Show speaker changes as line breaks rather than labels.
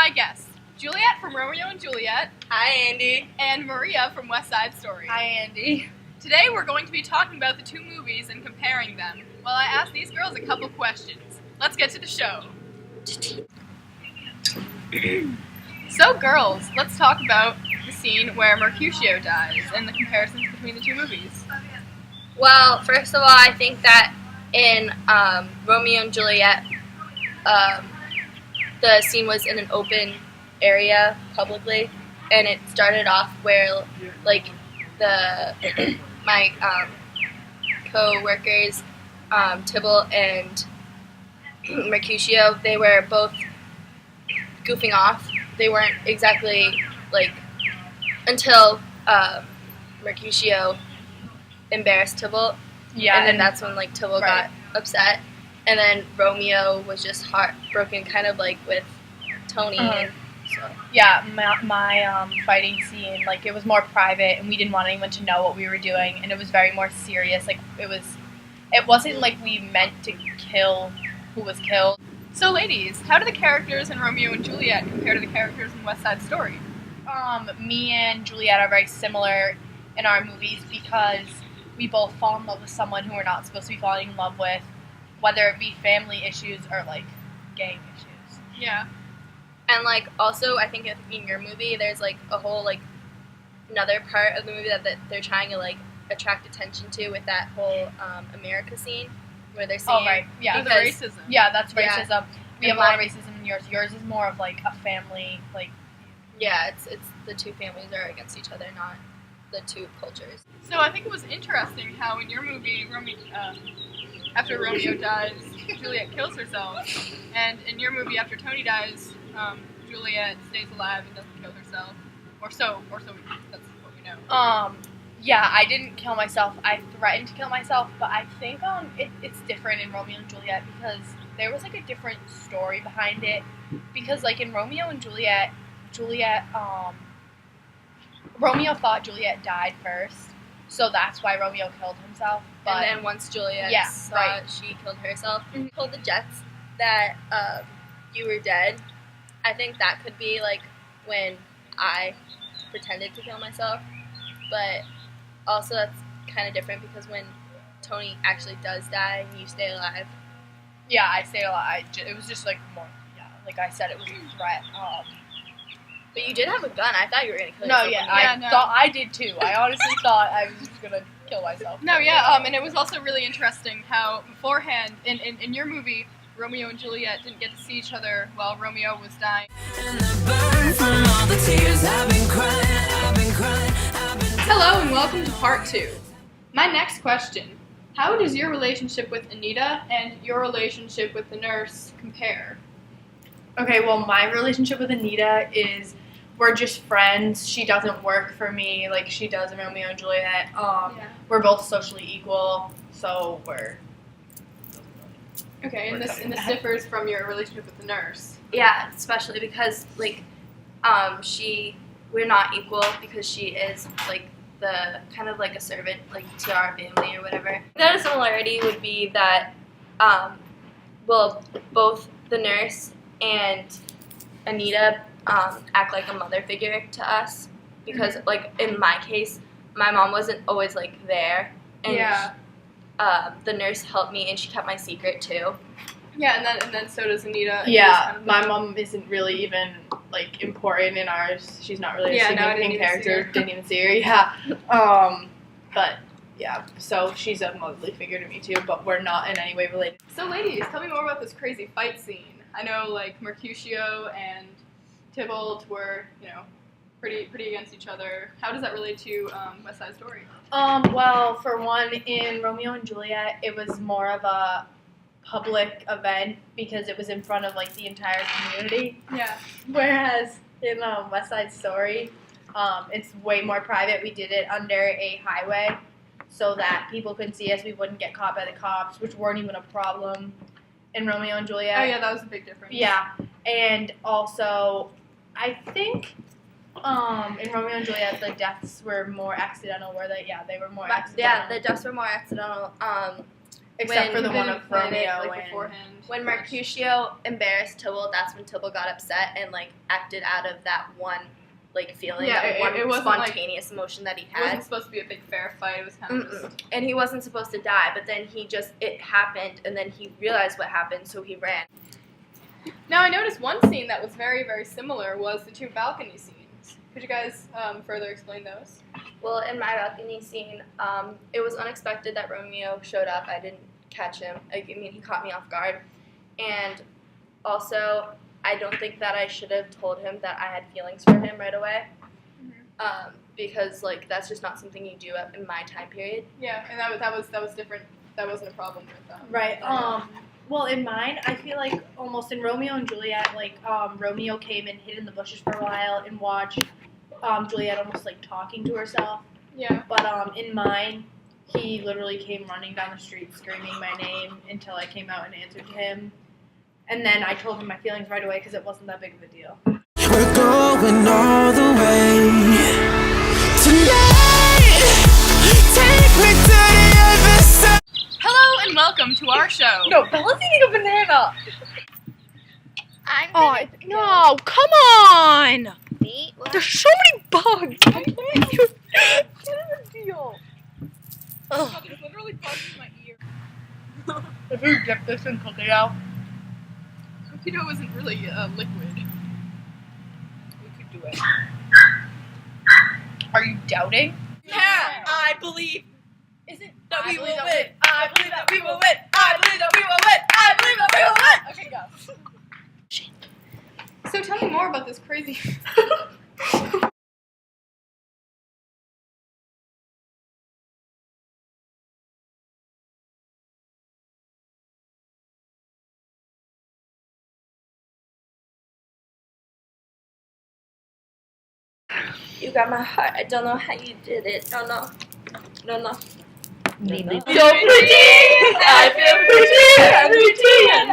my guests, Juliet from Romeo and Juliet.
Hi, Andy.
And Maria from West Side Story.
Hi, Andy.
Today we're going to be talking about the two movies and comparing them, while I ask these girls a couple questions. Let's get to the show. So girls, let's talk about the scene where Mercutio dies and the comparisons between the two movies.
Well, first of all, I think that in Romeo and Juliet, the scene was in an open area publicly, and it started off where, like, my co-workers, Tybalt and Mercutio, they were both goofing off. They weren't exactly, like, until Mercutio embarrassed Tybalt.
Yeah,
and then that's when, like, Tybalt got upset. And then Romeo was just heartbroken, kind of like with Tony. And so.
Yeah, my fighting scene, like, it was more private, and we didn't want anyone to know what we were doing, and it was very more serious. Like, it wasn't like we meant to kill who was killed.
So ladies, how do the characters in Romeo and Juliet compare to the characters in West Side Story?
Me and Juliet are very similar in our movies because we both fall in love with someone who we're not supposed to be falling in love with, whether it be family issues or, like, gang issues.
Yeah.
And, like, also, I think in your movie, there's, like, a whole, like, another part of the movie that they're trying to, like, attract attention to with that whole America scene where they're saying...
Oh, right. Yeah,
the racism.
Yeah, that's racism.
Yeah.
We have a lot of racism in yours. Yours is more of, like, a family, like...
Yeah, it's the two families are against each other, not the two cultures.
So I think it was interesting how in your movie, after Romeo dies, Juliet kills herself, and in your movie, after Tony dies, Juliet stays alive and doesn't kill herself, or so that's what we know.
Yeah, I didn't kill myself. I threatened to kill myself, but I think it's different in Romeo and Juliet because there was, like, a different story behind it. Because, like, in Romeo and Juliet, Romeo thought Juliet died first, so that's why Romeo killed himself. But
and then once Juliet saw she killed herself, told the Jets that you were dead. I think that could be, like, when I pretended to kill myself. But also that's kind of different because when Tony actually does die, you stay alive.
Yeah, I stayed alive. It was just, like, more, like I said, it was a threat.
But you did have a gun. I thought you were going to kill yourself.
Thought I did too. I honestly thought I was just going to kill myself.
No, yeah, and it was also really interesting how beforehand, in your movie, Romeo and Juliet didn't get to see each other while Romeo was dying. Hello and welcome to part 2. My next question, how does your relationship with Anita and your relationship with the nurse compare?
Okay, well, my relationship with Anita is we're just friends. She doesn't work for me like she does in Romeo and Juliet. We're both socially equal, so we're...
Okay, and this differs from your relationship with the nurse.
Yeah, especially because, like, we're not equal because she is, like, the kind of like a servant, like, to our family or whatever. Another similarity would be that, both the nurse and Anita act like a mother figure to us because, like, in my case, my mom wasn't always, like, there, and the nurse helped me, and she kept my secret too.
Yeah, and then so does Anita.
Yeah, my mom isn't really even, like, important in ours. She's not really a significant character. Didn't even see her. Yeah. But yeah, so she's a motherly figure to me too. But we're not in any way related.
So, ladies, tell me more about this crazy fight scene. I know, like, Mercutio and Tybalt were, pretty against each other. How does that relate to West Side Story?
Well, for one, in Romeo and Juliet, it was more of a public event because it was in front of, like, the entire community.
Yeah.
Whereas in West Side Story, it's way more private. We did it under a highway so that people couldn't see us. We wouldn't get caught by the cops, which weren't even a problem in Romeo and Juliet.
Oh, yeah, that was a big difference.
Yeah. And also, I think in Romeo and Juliet, the deaths were more accidental, were they? Yeah, they were more accidental.
Yeah, the deaths were more accidental.
Except for the
They
one
didn't
of
plan it,
Romeo
like,
and...
beforehand.
When Mercutio embarrassed Tybalt, that's when Tybalt got upset and like acted out of that one like feeling,
Yeah,
that one
it wasn't,
spontaneous emotion that he
It wasn't
had.
supposed to be a big fair fight. It was kind of just...
And he wasn't supposed to die, but then it happened, and then he realized what happened, so he ran.
Now, I noticed one scene that was very, very similar was the two balcony scenes. Could you guys further explain those?
Well, in my balcony scene, it was unexpected that Romeo showed up. I didn't catch him. I mean, he caught me off guard. And also, I don't think that I should have told him that I had feelings for him right away. Because, like, that's just not something you do in my time period.
Yeah, and that was different. That wasn't a problem with them.
Right. Well, in mine, I feel like almost in Romeo and Juliet, like, Romeo came and hid in the bushes for a while and watched Juliet almost, like, talking to herself.
Yeah.
But in mine, he literally came running down the street screaming my name until I came out and answered to him. And then I told him my feelings right away because it wasn't that big of a deal.
We're going all the way tonight. Take me to the other side.
Hello and welcome to our show.
No, Bella's eating a banana.
No, come on! There's so many bugs. I can't even.
Deal.
Ugh.
There's literally bugs in my ear.
If we dip this in cookie dough.
Cookie dough isn't really liquid. We could do it.
Are you doubting?
Yeah, I believe
Isn't
that we will
believe that
win. I believe that we will win. I believe that we will win. I believe that we will win.
Okay, go. So tell me more about this crazy.
You got my heart. I don't know how you did it. No.
No.
So
No.
pretty. I feel pretty and pretty and